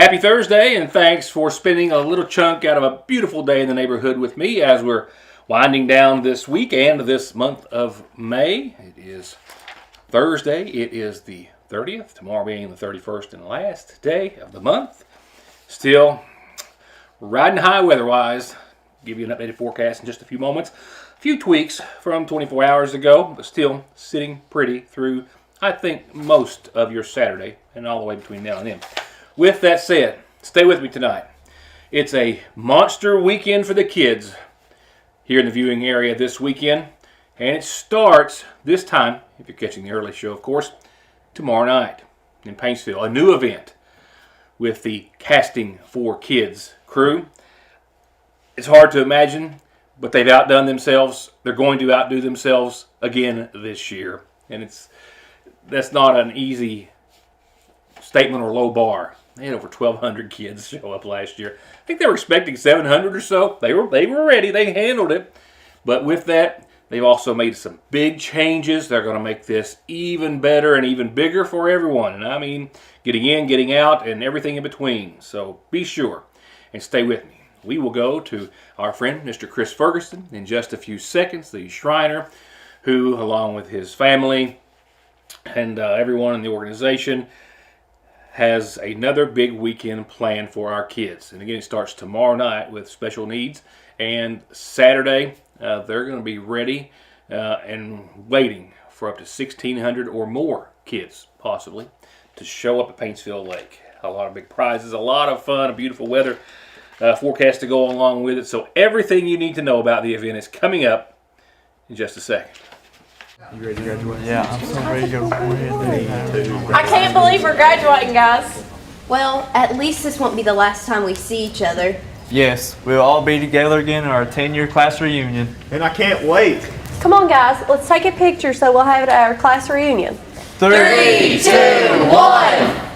Happy Thursday, and thanks for spending a little chunk out of a beautiful day in the neighborhood with me as we're winding down this week and this month of May. It is Thursday. It is the 30th, tomorrow being the 31st and last day of the month. Still riding high weather-wise. Give you an updated forecast in just a few moments. A few tweaks from 24 hours ago, but still sitting pretty through, I think, most of your Saturday and all the way between now and then. With that said, stay with me tonight. It's a monster weekend for the kids here in the viewing area this weekend, and it starts this time, if you're catching the early show, of course, tomorrow night in Paintsville. A new event with the Casting for Kids crew. It's hard to imagine, but they've outdone themselves. They're going to outdo themselves again this year, and that's not an easy statement or low bar. They had over 1,200 kids show up last year. I think they were expecting 700 or so. They were ready. They handled it. But with that, they've also made some big changes. They're going to make this even better and even bigger for everyone. And I mean, getting in, getting out, and everything in between. So be sure and stay with me. We will go to our friend, Mr. Chris Ferguson, in just a few seconds, the Shriner, who, along with his family and everyone in the organization, has another big weekend planned for our kids. And again, it starts tomorrow night with special needs, and Saturday they're going to be ready and waiting for up to 1,600 or more kids, possibly, to show up at Paintsville Lake. A lot of big prizes, a lot of fun, a beautiful weather forecast to go along with it. So everything you need to know about the event is coming up in just a second. You ready to graduate? Yeah, I'm so ready to go. I can't believe we're graduating, guys. Well, at least this won't be the last time we see each other. Yes, we'll all be together again in our 10-year class reunion. And I can't wait. Come on, guys. Let's take a picture so we'll have it at our class reunion. 3, 2, 1.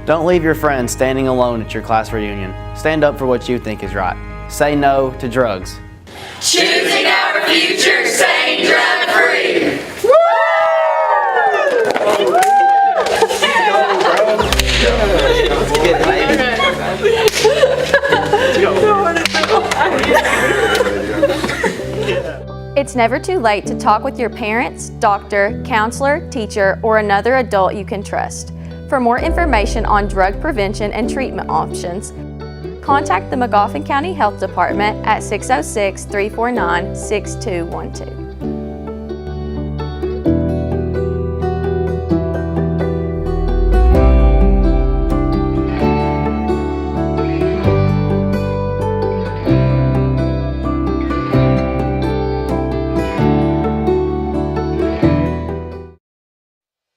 Don't leave your friends standing alone at your class reunion. Stand up for what you think is right. Say no to drugs. Choosing our future, staying drug-free. It's never too late to talk with your parents, doctor, counselor, teacher, or another adult you can trust. For more information on drug prevention and treatment options, contact the Magoffin County Health Department at 606-349-6212.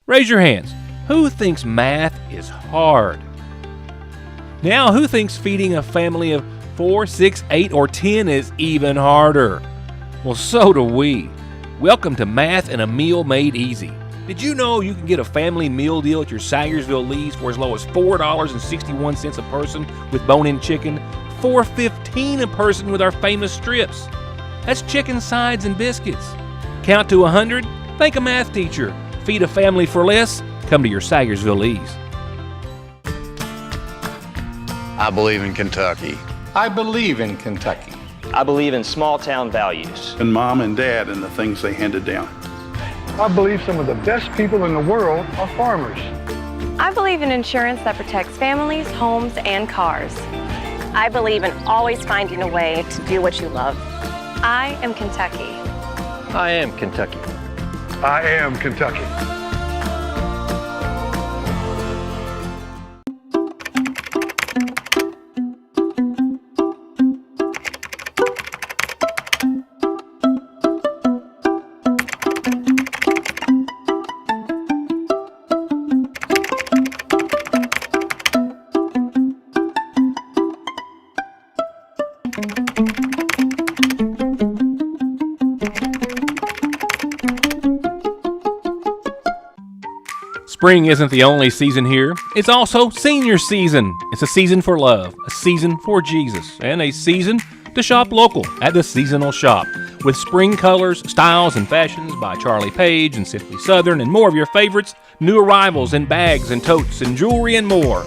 Raise your hands. Who thinks math is hard? Now, who thinks feeding a family of 4, 6, 8, or 10 is even harder? Well, so do we. Welcome to Math and a Meal Made Easy. Did you know you can get a family meal deal at your Sayersville Lee's for as low as $4.61 a person with bone-in chicken, $4.15 a person with our famous strips? That's chicken sides and biscuits. Count to 100? Thank a math teacher. Feed a family for less? Come to your Sayersville Lee's. I believe in Kentucky. I believe in Kentucky. I believe in small town values. And mom and dad and the things they handed down. I believe some of the best people in the world are farmers. I believe in insurance that protects families, homes, and cars. I believe in always finding a way to do what you love. I am Kentucky. I am Kentucky. I am Kentucky. Spring isn't the only season here. It's also senior season. It's a season for love, a season for Jesus, and a season to shop local at the Seasonal Shop with spring colors, styles, and fashions by Charlie Page and Simply Southern and more of your favorites, new arrivals in bags and totes and jewelry and more.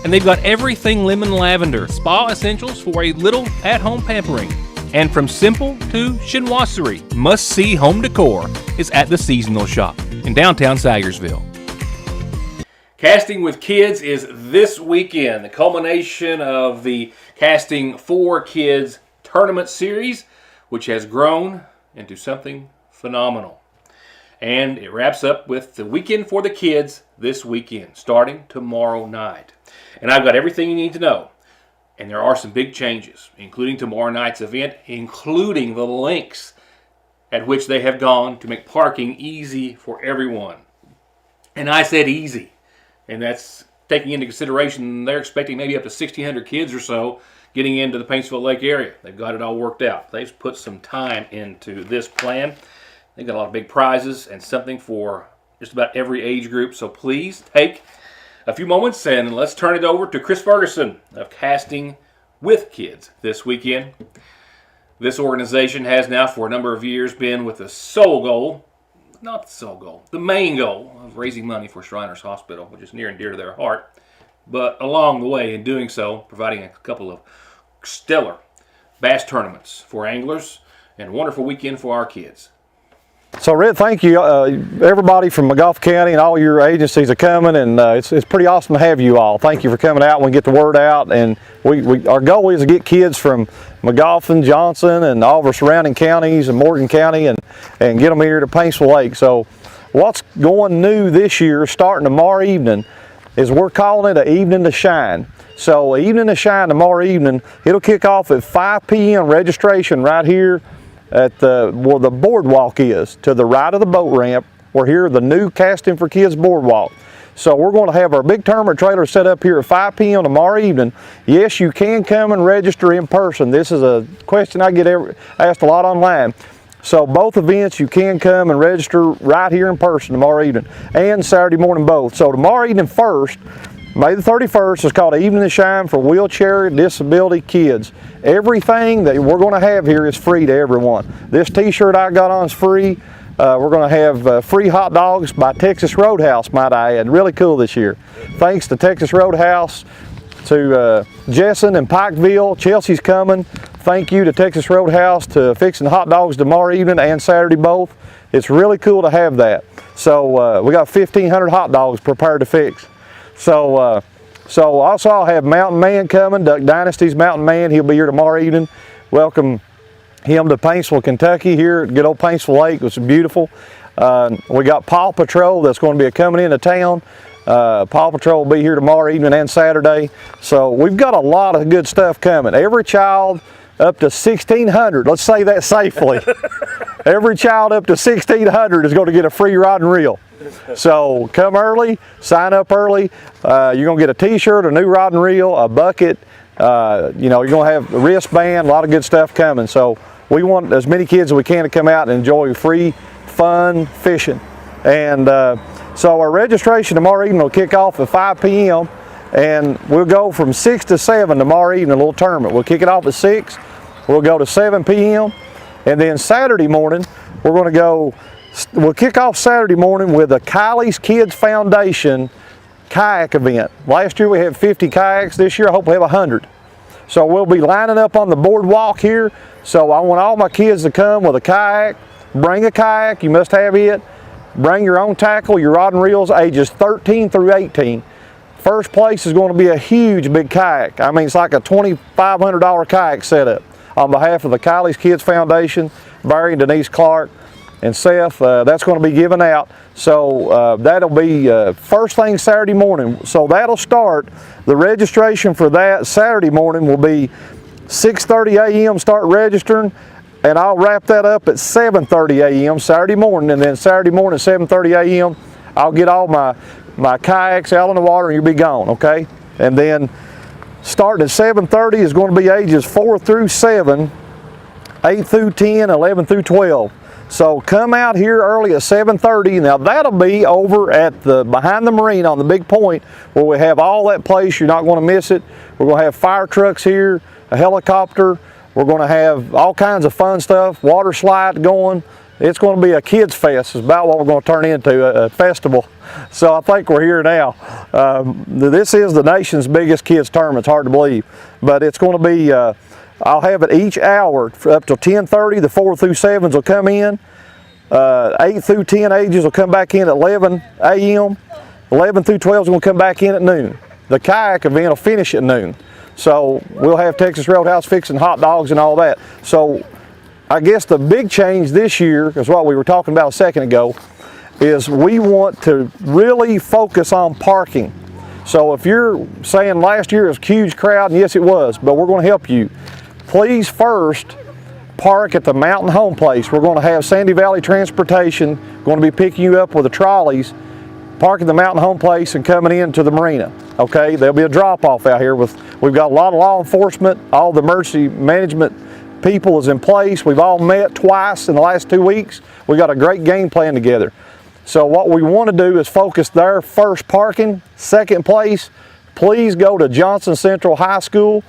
And they've got everything lemon lavender, spa essentials for a little at-home pampering. And from simple to chinoiserie, must-see home decor is at the Seasonal Shop in downtown Sayersville. Casting with Kids is this weekend, the culmination of the Casting for Kids tournament series, which has grown into something phenomenal. And it wraps up with the Weekend for the Kids this weekend, starting tomorrow night. And I've got everything you need to know. And there are some big changes, including tomorrow night's event, including the lengths at which they have gone to make parking easy for everyone. And I said easy. And that's taking into consideration they're expecting maybe up to 1,600 kids or so getting into the Paintsville Lake area. They've got it all worked out. They've put some time into this plan. They've got a lot of big prizes and something for just about every age group. So please take a few moments and let's turn it over to Chris Ferguson of Casting with Kids this weekend. This organization has now for a number of years been with the sole goal, not the sole goal, the main goal of raising money for Shriners Hospital, which is near and dear to their heart. But along the way, in doing so, providing a couple of stellar bass tournaments for anglers and a wonderful weekend for our kids. So, Red, thank you, everybody from McGough County and all your agencies are coming, and it's pretty awesome to have you all. Thank you for coming out and we get the word out. And our goal is to get kids from McGough and Johnson and all of our surrounding counties and Morgan County and get them here to Paintsville Lake. So, what's going new this year, starting tomorrow evening, is we're calling it an Evening to Shine. So, Evening to Shine tomorrow evening, it'll kick off at 5 p.m. registration right here at where the boardwalk is, to the right of the boat ramp. We're here, the new Casting for Kids boardwalk. So we're going to have our big tournament trailer set up here at 5 p.m. tomorrow evening. Yes, you can come and register in person. This is a question I get asked a lot online. So both events, you can come and register right here in person tomorrow evening and Saturday morning both. So tomorrow evening first, May the 31st, is called Evening to Shine for wheelchair and disability kids. Everything that we're going to have here is free to everyone. This t-shirt I got on is free. We're going to have free hot dogs by Texas Roadhouse, might I add. Really cool this year. Thanks to Texas Roadhouse, to Jessen and Pikeville. Chelsea's coming. Thank you to Texas Roadhouse to fixing hot dogs tomorrow evening and Saturday both. It's really cool to have that. So we got 1,500 hot dogs prepared to fix. So also I'll have Mountain Man coming, Duck Dynasty's Mountain Man. He'll be here tomorrow evening. Welcome him to Paintsville, Kentucky, here at good old Paintsville Lake, which is beautiful. We got Paw Patrol that's going to be coming into town. Paw Patrol will be here tomorrow evening and Saturday. So we've got a lot of good stuff coming. Every child up to 1,600, let's say that safely. Every child up to 1,600 is going to get a free rod and reel. So come early, sign up early. You're going to get a t-shirt, a new rod and reel, a bucket. You're going to have a wristband, a lot of good stuff coming. So we want as many kids as we can to come out and enjoy free, fun fishing. And so our registration tomorrow evening will kick off at 5 p.m. and we'll go from 6 to 7 tomorrow evening, a little tournament. We'll kick it off at 6, we'll go to 7 p.m. and then Saturday morning, we'll kick off Saturday morning with the Kylie's Kids Foundation kayak event. Last year we had 50 kayaks. This year I hope we have 100. So we'll be lining up on the boardwalk here. So I want all my kids to come with a kayak. Bring a kayak, you must have it. Bring your own tackle, your rod and reels, ages 13 through 18. First place is going to be a huge big kayak. I mean, it's like a $2,500 kayak setup on behalf of the Kylie's Kids Foundation, Barry and Denise Clark and Seth. That's going to be given out. So that'll be first thing Saturday morning. So that'll start, the registration for that Saturday morning will be 6:30 a.m. start registering, and I'll wrap that up at 7:30 a.m. Saturday morning, and then Saturday morning at 7:30 a.m. I'll get all my kayaks out on the water and you'll be gone, okay? And then starting at 7:30 is going to be ages 4 through 7, 8 through 10, 11 through 12. So come out here early at 7:30. Now that'll be over at the behind the marina on the big point where we have all that place. You're not going to miss it. We're going to have fire trucks here, a helicopter. We're going to have all kinds of fun stuff, water slide going. It's going to be a kids fest. It's about what we're going to turn into, a festival. So I think we're here now. This is the nation's biggest kids tournament. It's hard to believe, but it's going to be. I'll have it each hour up till 10:30. The 4 through 7s will come in. 8 through 10 ages will come back in at 11 a.m. 11 through 12 is going to come back in at noon. The kayak event will finish at noon. So we'll have Texas Roadhouse fixing hot dogs and all that. So I guess the big change this year is what we were talking about a second ago, is we want to really focus on parking. So if you're saying last year was a huge crowd, and yes it was, but we're going to help you. Please first park at the Mountain Home Place. We're going to have Sandy Valley Transportation going to be picking you up with the trolleys. Park at the Mountain Home Place and coming into the marina. Okay, there'll be a drop-off out here. We've got a lot of law enforcement. All the emergency management people is in place. We've all met twice in the last 2 weeks. We got a great game plan together. So what we want to do is focus there first parking. Second place, please go to Johnson Central High School.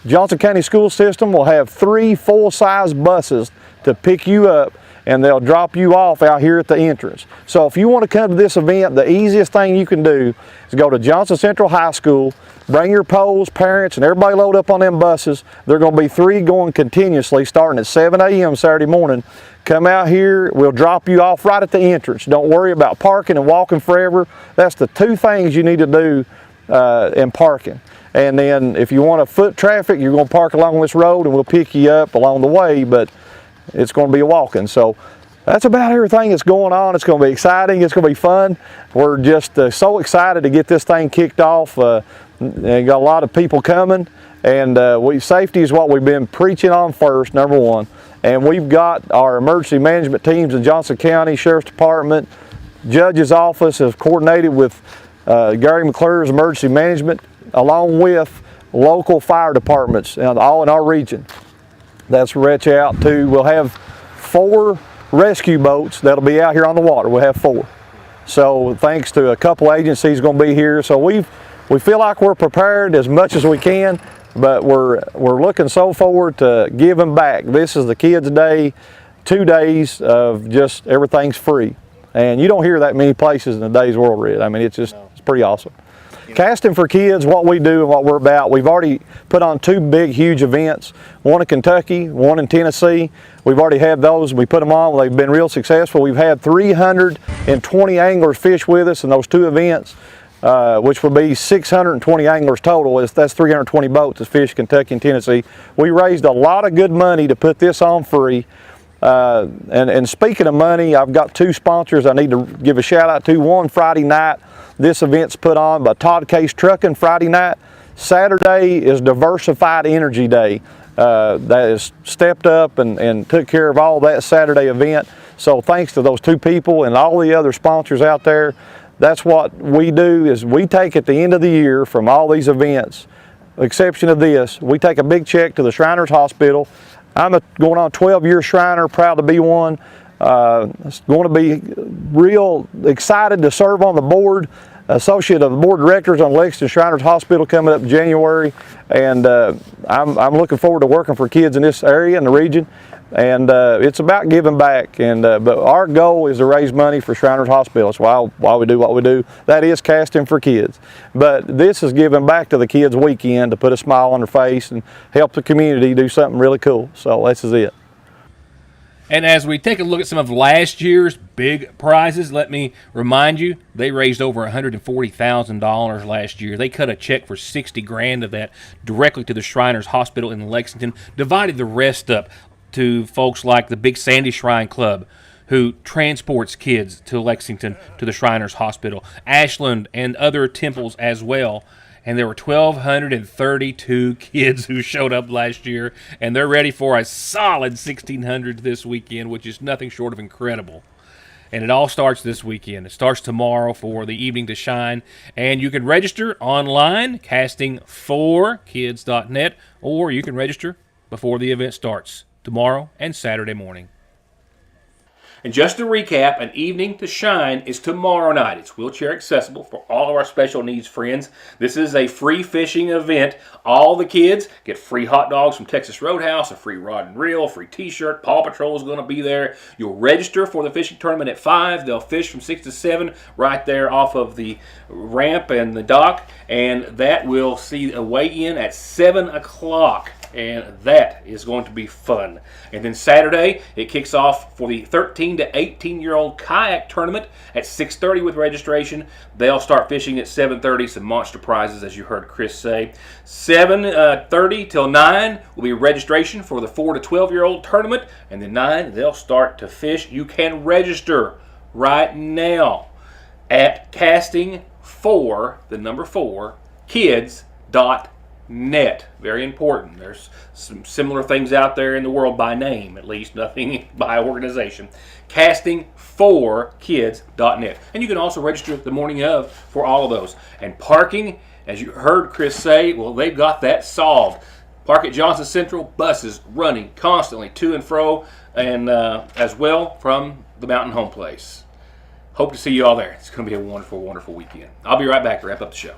Johnson County School System will have 3 full-size buses to pick you up, and they'll drop you off out here at the entrance. So if you want to come to this event, the easiest thing you can do is go to Johnson Central High School, bring your poles, parents, and everybody load up on them buses. There are going to be 3 going continuously starting at 7 a.m. Saturday morning. Come out here, we'll drop you off right at the entrance. Don't worry about parking and walking forever. That's the 2 things you need to do in parking. And then if you want to foot traffic, you're going to park along this road and we'll pick you up along the way, but it's going to be a walking. So that's about everything that's going on. It's going to be exciting. It's going to be fun. We're just so excited to get this thing kicked off. And got a lot of people coming, and safety is what we've been preaching on first, number one. And we've got our emergency management teams in Johnson County Sheriff's Department, Judge's Office has coordinated with Gary McClure's emergency management, along with local fire departments, all in our region. That's reach out to. We'll have 4 rescue boats that'll be out here on the water. We'll have 4. So thanks to a couple agencies going to be here. So we feel like we're prepared as much as we can, but we're looking so forward to giving back. This is the Kids Day, 2 days of just everything's free. And you don't hear that many places in today's world, Red. I mean, it's pretty awesome. Casting for Kids, what we do and what we're about, we've already put on 2 big, huge events, one in Kentucky, one in Tennessee. We've already had those. We put them on. They've been real successful. We've had 320 anglers fish with us in those 2 events, which will be 620 anglers total. That's 320 boats that fish Kentucky and Tennessee. We raised a lot of good money to put this on free. And speaking of money, I've got 2 sponsors I need to give a shout out to. One, Friday night, this event's put on by Todd Case Trucking Friday night. Saturday is Diversified Energy Day. That has stepped up and took care of all that Saturday event. So thanks to those 2 people and all the other sponsors out there. That's what we do, is we take at the end of the year from all these events, with the exception of this, we take a big check to the Shriners Hospital. I'm going on 12-year Shriner, proud to be one. Going to be real excited to serve on the board, associate of the board of directors on Lexington Shriners Hospital coming up in January. And I'm looking forward to working for kids in this area and the region. And it's about giving back. And but our goal is to raise money for Shriners Hospital. That's why we do what we do. That is Casting for Kids. But this is giving back to the kids' weekend to put a smile on their face and help the community do something really cool. So this is it. And as we take a look at some of last year's big prizes, let me remind you, they raised over $140,000 last year. They cut a check for $60,000 of that directly to the Shriners Hospital in Lexington, divided the rest up to folks like the Big Sandy Shrine Club, who transports kids to Lexington to the Shriners Hospital, Ashland, and other temples as well. And there were 1,232 kids who showed up last year, and they're ready for a solid 1,600 this weekend, which is nothing short of incredible. And it all starts this weekend. It starts tomorrow for the Evening to Shine, and you can register online, casting4kids.net, or you can register before the event starts tomorrow and Saturday morning. And just to recap, An Evening to Shine is tomorrow night. It's wheelchair accessible for all of our special needs friends. This is a free fishing event. All the kids get free hot dogs from Texas Roadhouse, a free rod and reel, free t-shirt. Paw Patrol is going to be there. You'll register for the fishing tournament at 5. They'll fish from 6 to 7 right there off of the ramp and the dock. And that will see a weigh-in at 7 o'clock. And that is going to be fun. And then Saturday, it kicks off for the 13 to 18-year-old kayak tournament at 6:30 with registration. They'll start fishing at 7:30. Some monster prizes, as you heard Chris say. 7:30 till 9 will be registration for the 4 to 12-year-old tournament. And then 9, they'll start to fish. You can register right now at casting4kids.net. Very important. There's some similar things out there in the world by name, at least, nothing by organization. Casting4kids.net. And you can also register the morning of for all of those. And parking, as you heard Chris say, well, they've got that solved. Park at Johnson Central, buses running constantly to and fro, and as well from the Mountain Home Place. Hope to see you all there. It's going to be a wonderful, wonderful weekend. I'll be right back to wrap up the show.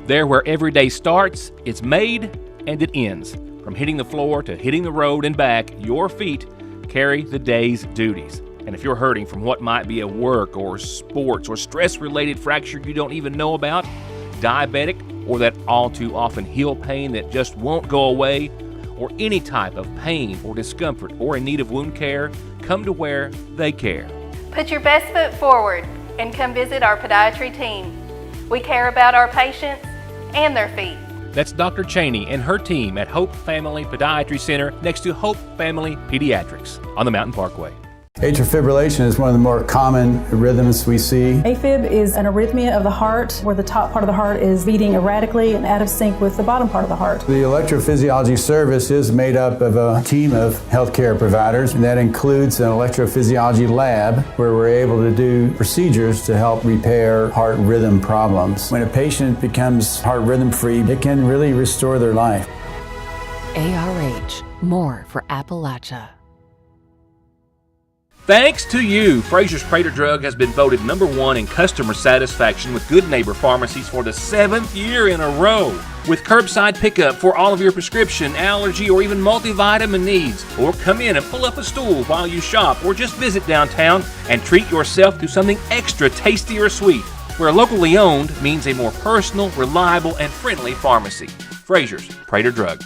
There where every day starts, it's made and it ends. From hitting the floor to hitting the road and back, your feet carry the day's duties. And if you're hurting from what might be a work or sports or stress-related fracture you don't even know about, diabetic, or that all too often heel pain that just won't go away, or any type of pain or discomfort or in need of wound care, come to where they care. Put your best foot forward and come visit our podiatry team. We care about our patients and their feet. That's Dr. Cheney and her team at Hope Family Podiatry Center next to Hope Family Pediatrics on the Mountain Parkway. Atrial fibrillation is one of the more common rhythms we see. AFib is an arrhythmia of the heart where the top part of the heart is beating erratically and out of sync with the bottom part of the heart. The electrophysiology service is made up of a team of healthcare providers, and that includes an electrophysiology lab where we're able to do procedures to help repair heart rhythm problems. When a patient becomes heart rhythm free, it can really restore their life. ARH, more for Appalachia. Thanks to you, Frazier's Prater Drug has been voted #1 in customer satisfaction with Good Neighbor Pharmacies for the 7th year in a row. With curbside pickup for all of your prescription, allergy, or even multivitamin needs. Or come in and pull up a stool while you shop, or just visit downtown and treat yourself to something extra tasty or sweet. Where locally owned means a more personal, reliable, and friendly pharmacy. Frazier's Prater Drug.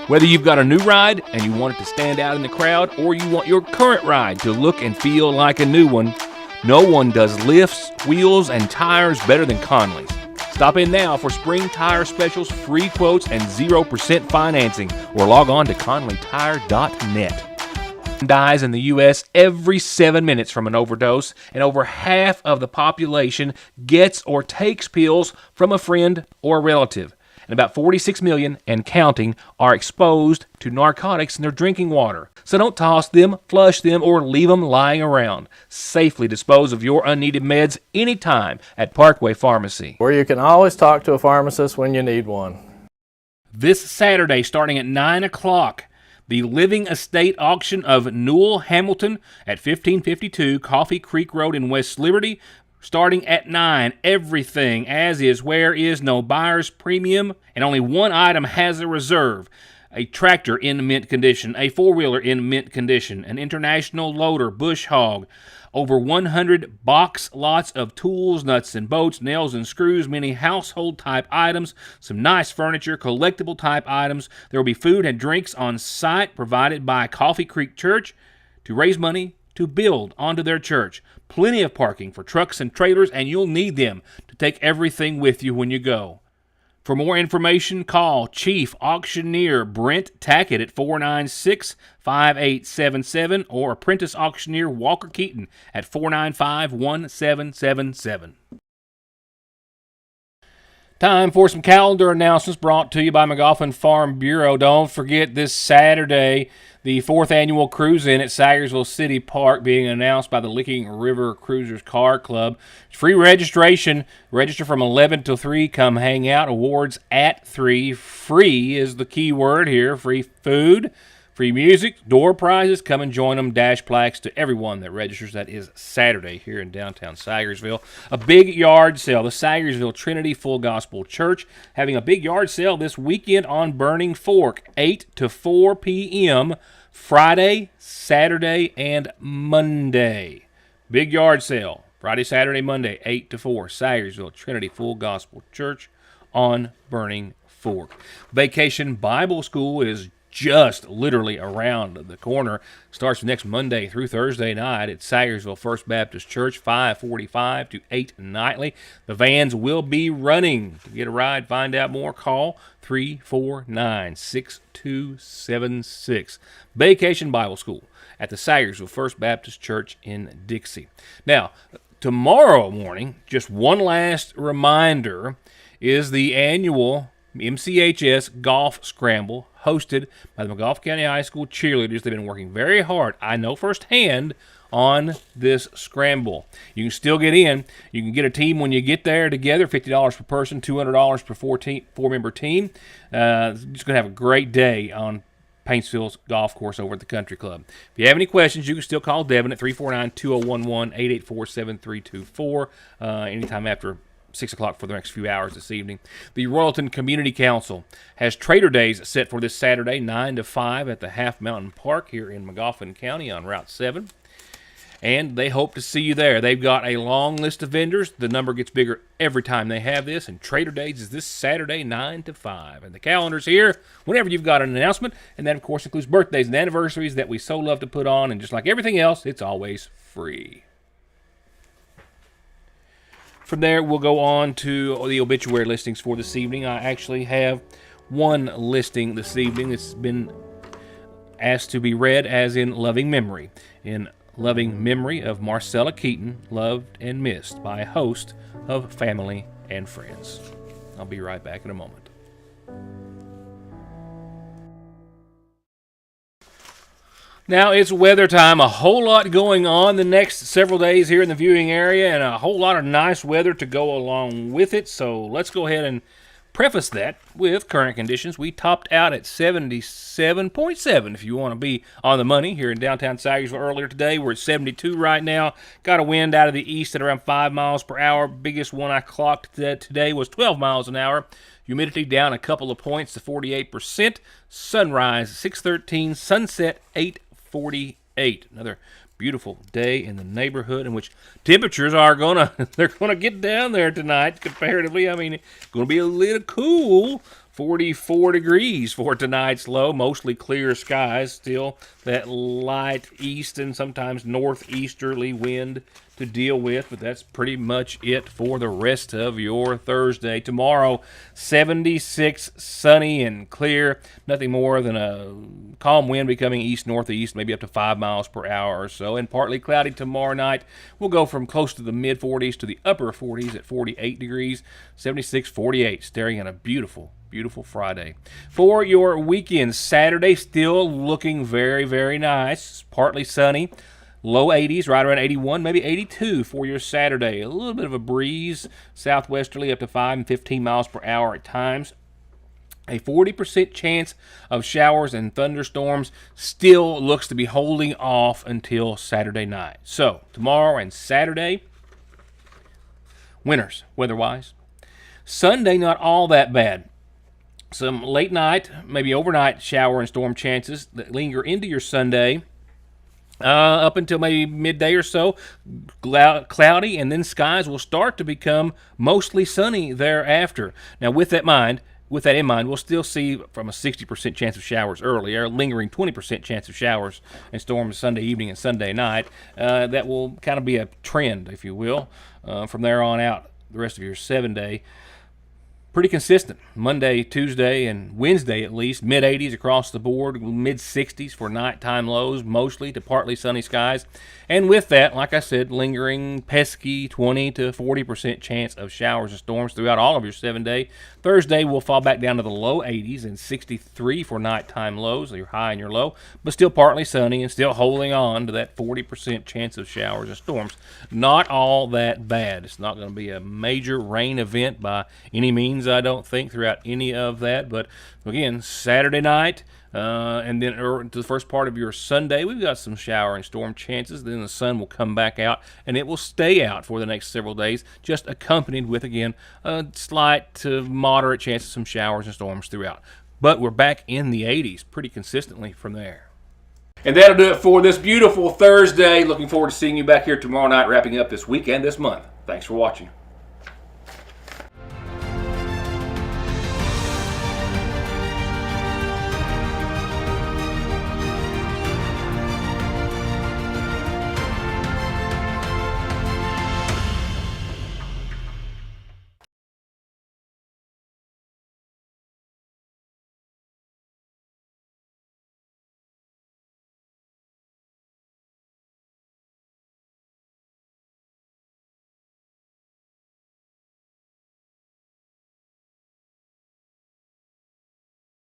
Whether you've got a new ride and you want it to stand out in the crowd, or you want your current ride to look and feel like a new one, no one does lifts, wheels, and tires better than Conley's. Stop in now for spring tire specials, free quotes, and 0% financing, or log on to conleytire.net. Dies in the U.S. every 7 minutes from an overdose, and over half of the population gets or takes pills from a friend or a relative. And about 46 million and counting are exposed to narcotics in their drinking water. So don't toss them, flush them, or leave them lying around. Safely dispose of your unneeded meds anytime at Parkway Pharmacy, where you can always talk to a pharmacist when you need one. This Saturday, starting at 9 o'clock, the Living Estate Auction of Newell Hamilton at 1552 Coffee Creek Road in West Liberty. Starting at 9, everything as is, where is, no buyer's premium, and only one item has a reserve. A tractor in mint condition, a four-wheeler in mint condition, an international loader, bush hog, over 100 box lots of tools, nuts and bolts, nails and screws, many household-type items, some nice furniture, collectible-type items. There will be food and drinks on site provided by Coffee Creek Church to raise money to build onto their church. Plenty of parking for trucks and trailers, and you'll need them to take everything with you when you go. For more information, call Chief Auctioneer Brent Tackett at 496-5877 or Apprentice Auctioneer Walker Keaton at 495-1777. Time for some calendar announcements brought to you by McGoffin Farm Bureau. Don't forget this Saturday, the 4th annual cruise-in at Sagersville City Park being announced by the Licking River Cruisers Car Club. Free registration. Register from 11 till 3. Come hang out. Awards at 3. Free is the key word here. Free food, Free music, door prizes, come and join them. Dash plaques to everyone that registers. That is Saturday here in downtown Sagersville. A big yard sale. The Sagersville Trinity Full Gospel Church having a big yard sale this weekend on Burning Fork, 8 to 4 p.m., Friday, Saturday, and Monday. Big yard sale, Friday, Saturday, Monday, 8 to 4, Sagersville Trinity Full Gospel Church on Burning Fork. Vacation Bible School is just literally around the corner. Starts next Monday through Thursday night at Sagersville First Baptist Church, 5:45 to 8 nightly. The vans will be running. To get a ride, find out more, call 349-6276. Vacation Bible School at the Sagersville First Baptist Church in Dixie. Now, tomorrow morning, just one last reminder, is the annual MCHS Golf Scramble hosted by the McGough County High School cheerleaders. They've been working very hard, I know firsthand, on this scramble. You can still get in. You can get a team when you get there together, $50 per person, $200 per four-member team. Just going to have a great day on Paintsville's golf course over at the Country Club. If you have any questions, you can still call Devin at 349-2011, 884-7324, anytime after 6 o'clock for the next few hours this evening. The Royalton Community Council has Trader Days set for this Saturday, 9 to 5 at the Half Mountain Park here in Magoffin County on Route 7. And they hope to see you there. They've got a long list of vendors. The number gets bigger every time they have this. And Trader Days is this Saturday, 9 to 5. And the calendar's here whenever you've got an announcement. And that, of course, includes birthdays and anniversaries that we so love to put on. And just like everything else, it's always free. From there, we'll go on to the obituary listings for this evening. I actually have one listing this evening that's been asked to be read as in loving memory. In loving memory of Marcella Keaton, loved and missed by a host of family and friends. I'll be right back in a moment. Now it's weather time. A whole lot going on the next several days here in the viewing area, and a whole lot of nice weather to go along with it. So let's go ahead and preface that with current conditions. We topped out at 77.7 if you want to be on the money here in downtown Sagersville earlier today. We're at 72 right now. Got a wind out of the east at around 5 miles per hour. Biggest one I clocked today was 12 miles an hour. Humidity down a couple of points to 48%. Sunrise 6:13, sunset 8:48. Another beautiful day in the neighborhood in which temperatures are they're gonna get down there tonight comparatively. I mean, it's gonna be a little cool. 44 degrees for tonight's low. Mostly clear skies. Still that light east and sometimes northeasterly wind to deal with, but that's pretty much it for the rest of your Thursday. Tomorrow, 76, sunny and clear. Nothing more than a calm wind becoming east-northeast, maybe up to 5 miles per hour or so. And partly cloudy tomorrow night. We'll go from close to the mid-40s to the upper 40s at 48 degrees. 76, 48, staring at a beautiful Friday. For your weekend, Saturday, still looking very, very nice. Partly sunny. Low 80s, right around 81, maybe 82 for your Saturday. A little bit of a breeze, southwesterly up to 5 and 15 miles per hour at times. A 40% chance of showers and thunderstorms still looks to be holding off until Saturday night. So, tomorrow and Saturday, winners, weather-wise. Sunday, not all that bad. Some late night, maybe overnight shower and storm chances that linger into your Sunday. Up until maybe midday or so, cloudy, and then skies will start to become mostly sunny thereafter. Now, with that in mind, we'll still see from a 60% chance of showers early, a lingering 20% chance of showers and storms Sunday evening and Sunday night. That will kind of be a trend, if you will, from there on out the rest of your 7-day. Pretty consistent. Monday, Tuesday, and Wednesday at least. Mid-80s across the board. Mid-60s for nighttime lows, mostly to partly sunny skies. And with that, like I said, lingering pesky 20 to 40% chance of showers and storms throughout all of your 7-day. Thursday will fall back down to the low 80s and 63 for nighttime lows, your high and your low, but still partly sunny and still holding on to that 40% chance of showers and storms. Not all that bad. It's not going to be a major rain event by any means, I don't think, throughout any of that. But again, Saturday night, And then to the first part of your Sunday, we've got some shower and storm chances. Then the sun will come back out, and it will stay out for the next several days, just accompanied with, again, a slight to moderate chance of some showers and storms throughout. But we're back in the 80s pretty consistently from there. And that'll do it for this beautiful Thursday. Looking forward to seeing you back here tomorrow night, wrapping up this week and this month. Thanks for watching.